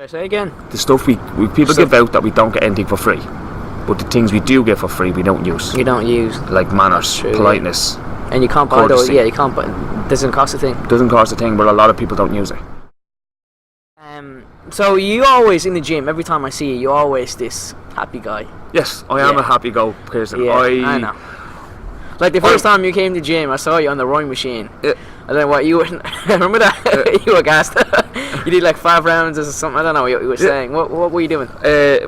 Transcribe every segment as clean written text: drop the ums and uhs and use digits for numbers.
Say again. The stuff people give out that we don't get anything for free, but the things we do get for free we don't use. You don't use. Like manners, True, politeness. Yeah. And you can't buy those. Yeah, you can't buy. Doesn't cost a thing. Doesn't cost a thing, but a lot of people don't use it. So you always in the gym. Every time I see you, you're always this happy guy. Yes, I am a happy-go person. Yeah, I know. Like the first time you came to the gym, I saw you on the rowing machine. Yeah. I don't know what you were. Remember that? You were gassed. You did like 5 rounds or something. I don't know what you were saying. What were you doing?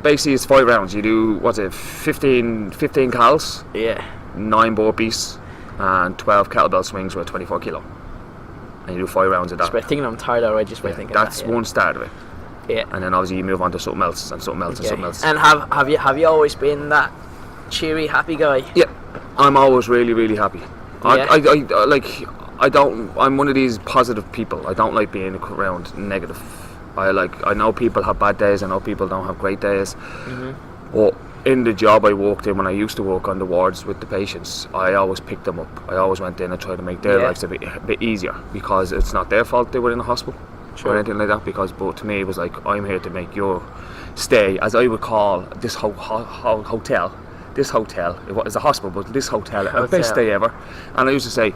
Basically, it's 5 rounds. You do 15 cals. Yeah. 9 burpees and 12 kettlebell swings with 24 kilo. And you do 5 rounds of that. Just by thinking I'm tired already. Just by thinking. That's one start of it. Yeah. And then obviously you move on to something else and something else and something else. And have you always been that cheery, happy guy? Yeah. I'm always really, really happy. Yeah. I'm one of these positive people. I don't like being around negative. I know people have bad days. I know people don't have great days. Mm-hmm. But in the job I worked in, when I used to work on the wards with the patients, I always picked them up. I always went in and tried to make their lives a bit easier, because it's not their fault they were in the hospital or anything like that. But to me, it was like, I'm here to make your stay, as I would call this hotel. This hotel, it was a hospital, but this hotel, the best day ever. And I used to say,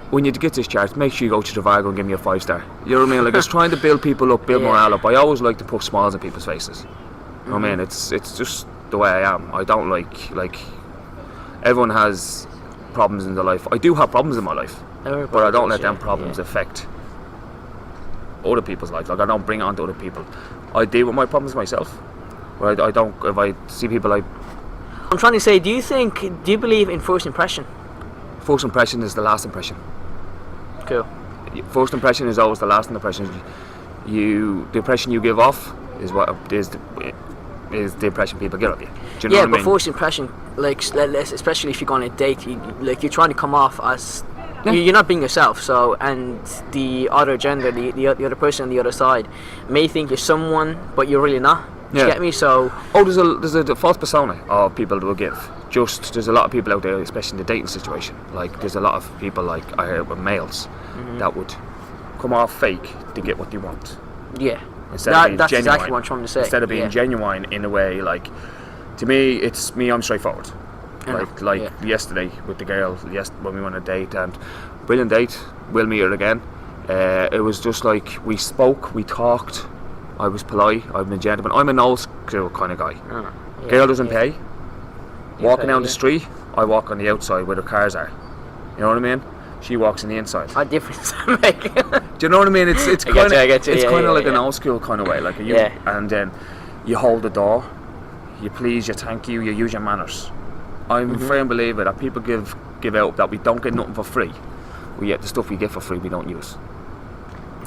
when you get discharged, make sure you go to Trivago and give me a 5-star. You know what I mean? Like, it's trying to build people up, build morale up. I always like to put smiles on people's faces. You know what I mean? It's just the way I am. I don't like everyone has problems in their life. I do have problems in my life, but I don't let them problems affect other people's lives. Like, I don't bring it onto other people. I deal with my problems myself. But I don't. If I see people, I'm trying to say, do you believe in first impression? First impression is the last impression. Cool. First impression is always the last impression. The impression you give off is what is the impression people get of you. Do you know what I mean? First impression, like, especially if you go on a date, you're trying to come off as you're not being yourself. So, and the other gender, the other person on the other side, may think you're someone, but you're really not. Do you get me? So there's a false persona of people that will give. There's a lot of people out there, especially in the dating situation. Like, there's a lot of people, like I heard with males, that would come off fake to get what they want. Yeah. Instead of being that's genuine, exactly what I'm trying to say. Instead of being genuine in a way, like, to me, I'm straightforward. Like yesterday with the girl, when we went on a date, and brilliant date, we'll meet her again. It was just like, we spoke, we talked. I was polite, I'm a gentleman. I'm an old school kind of guy. Girl doesn't pay. Walking down the street, I walk on the outside where the cars are. You know what I mean? She walks on the inside. What difference does that make? Do you know what I mean? It's kind of it's kind of like an old school kind of way. Like, and then you hold the door, you please, you thank you, you use your manners. I'm a firm believer that people give out that we don't get nothing for free. The stuff we get for free we don't use.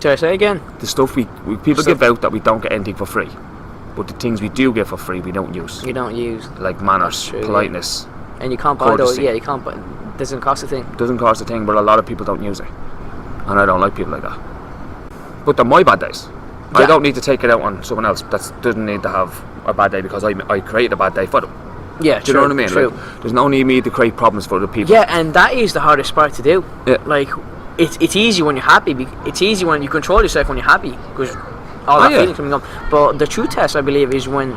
Say again. The stuff people give out that we don't get anything for free, but the things we do get for free we don't use. You don't use. Like manners, politeness. And you can't buy those. Yeah, you can't buy. Doesn't cost a thing. Doesn't cost a thing, but a lot of people don't use it, and I don't like people like that. But they're my bad days. Yeah. I don't need to take it out on someone else that doesn't need to have a bad day because I created a bad day for them. Yeah, do you know what I mean? True. Like, there's no need me to create problems for other people. Yeah, and that is the hardest part to do. Yeah. Like, it's easy when you're happy. It's easy when you control yourself when you're happy, because all that feeling coming up. But the true test, I believe, is when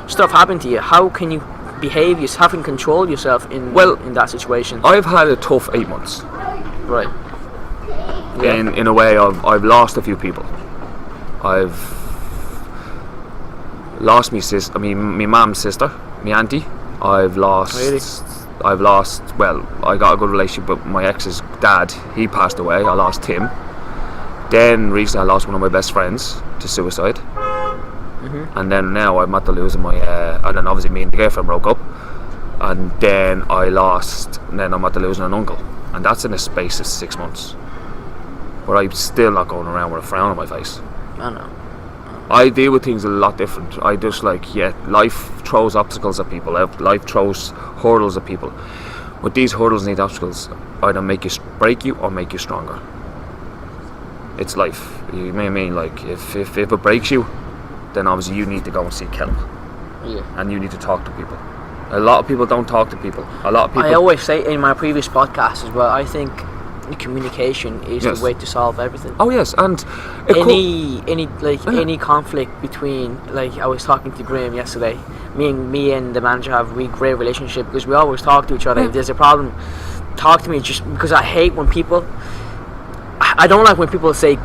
stuff happens to you. How can you behave? How can you control yourself in that situation? I've had a tough 8 months. Right. Yeah. In a way, I've lost a few people. I've lost my mum's sister, my auntie. I've lost. Really? I got a good relationship with my ex's dad. He passed away. I lost him. Then recently I lost one of my best friends to suicide. And then now I'm at the losing and then obviously me and the girlfriend broke up. And then I'm at the losing an uncle. And that's in a space of 6 months. But I'm still not going around with a frown on my face. I know. I deal with things a lot different. I just life throws obstacles at people. Life throws hurdles at people. But these hurdles and these obstacles either break you or make you stronger. It's life. You know what I mean? Like, if it breaks you, then obviously you need to go and seek help. Yeah. And you need to talk to people. A lot of people don't talk to people. A lot of people. I always say in my previous podcast as well, I think communication is Yes. the way to solve everything. Oh yes, and Any conflict between, like, I was talking to Graham yesterday. Me and the manager have a really great relationship because we always talk to each other. Yeah. If there's a problem, talk to me, just because I hate when people. I don't like when people say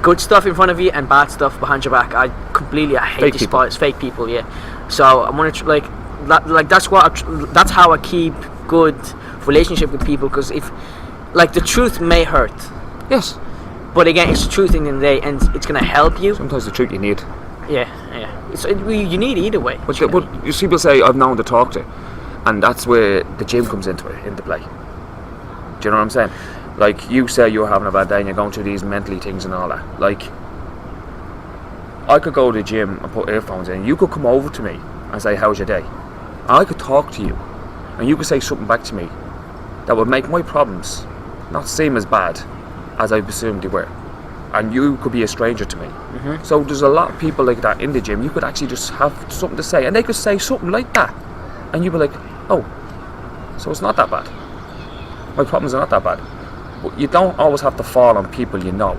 good stuff in front of you and bad stuff behind your back. I hate, Fake despise fake people. Yeah, so I want to that's how I keep good relationship with people, because if, like, the truth may hurt, yes, but again, it's the truth in the end of the day, and it's gonna help you. sometimes the truth you need. Yeah. You need either way. But you see people say I've no one to talk to, and that's where the gym comes into play. Do you know what I'm saying? Like, you say you're having a bad day and you're going through these mentally things and all that. Like, I could go to the gym and put earphones in. You could come over to me and say, "How's your day?" And I could talk to you, and you could say something back to me that would make my problems not seem as bad as I presumed they were. And you could be a stranger to me. Mm-hmm. So there's a lot of people like that in the gym. You could actually just have something to say, and they could say something like that, and you'd be like, "Oh, so it's not that bad. My problems are not that bad." But you don't always have to fall on people you know.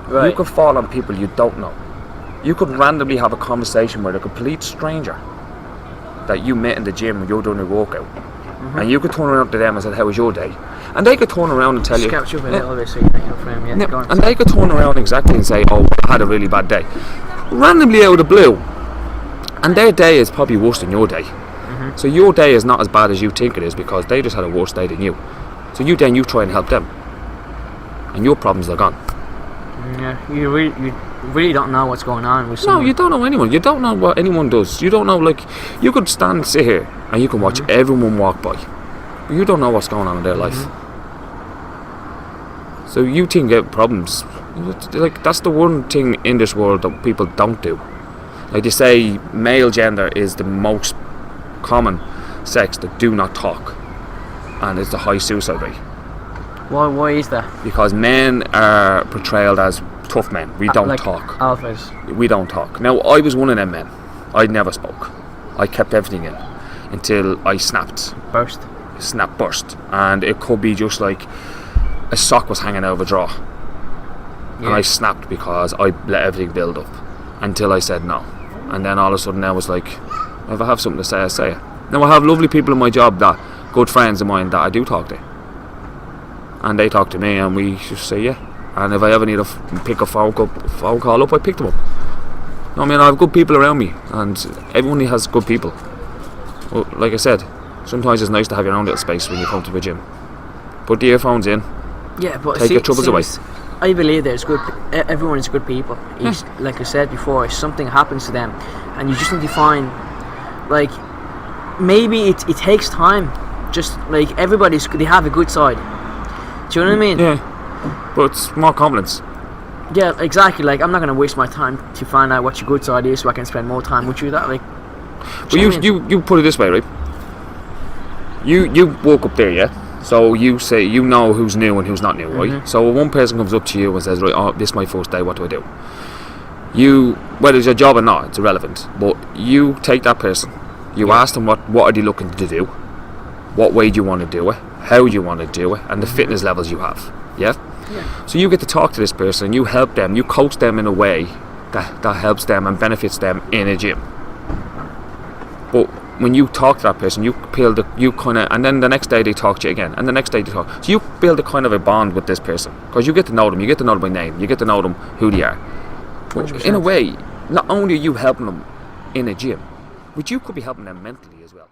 Right. You could fall on people you don't know. You could randomly have a conversation with a complete stranger that you met in the gym when you're doing a workout, and you could turn around to them and say, "How was your day?" And they could turn around and tell you. Scout you up a little bit so you make your frame. Yeah, go on. And they could turn around exactly and say, "Oh, I had a really bad day," randomly out of the blue, and their day is probably worse than your day. So your day is not as bad as you think it is, because they just had a worse day than you. So you try and help them, and your problems are gone. Yeah, you really don't know what's going on with No, someone. you don't know anyone. You don't know what anyone does. You don't know, like, you could sit here and you can watch everyone walk by, but you don't know what's going on in their life. So you think you have problems. Like, that's the one thing in this world that people don't do. Like, they say male gender is the most common sex that do not talk, and it's the high suicide rate. Why is that? Because men are portrayed as tough men. We don't like talk. Alphas. We don't talk. Now, I was one of them men. I never spoke. I kept everything in until I snapped. Burst. Burst. And it could be just like a sock was hanging out of a drawer. Yeah. And I snapped because I let everything build up until I said no. And then all of a sudden I was like, if I have something to say, I say it. Now, I have lovely people in my job, that good friends of mine that I do talk to. And they talk to me, and we just say yeah. And if I ever need to pick a phone call up, I pick them up. I mean, I have good people around me, and everyone has good people. Well, like I said, sometimes it's nice to have your own little space when you come to the gym. Put the earphones in. Yeah, but Take your troubles away. I believe there's good. Everyone is good people. Like I said before, if something happens to them, and you just need to find, like, maybe it takes time. Just like they have a good side. Do you know what I mean? Yeah, but it's more confidence. Yeah, exactly. Like, I'm not gonna waste my time to find out what your good side is, so I can spend more time with you. That, like. But you put it this way, right? You woke up there, yeah. So you say you know who's new and who's not new, right? So when one person comes up to you and says, "Right, oh, this is my first day. What do I do?" You, whether it's your job or not, it's irrelevant. But you take that person. You ask them what are they looking to do? What way do you want to do it? How do you want to do it? And the fitness levels you have. Yeah? So you get to talk to this person, you help them, you coach them in a way that helps them and benefits them in a gym. But when you talk to that person, and then the next day they talk to you again, and the next day they talk. So you build a kind of a bond with this person, because you get to know them, you get to know them by name, you get to know them who they are. But in a way, not only are you helping them in a gym, but you could be helping them mentally as well.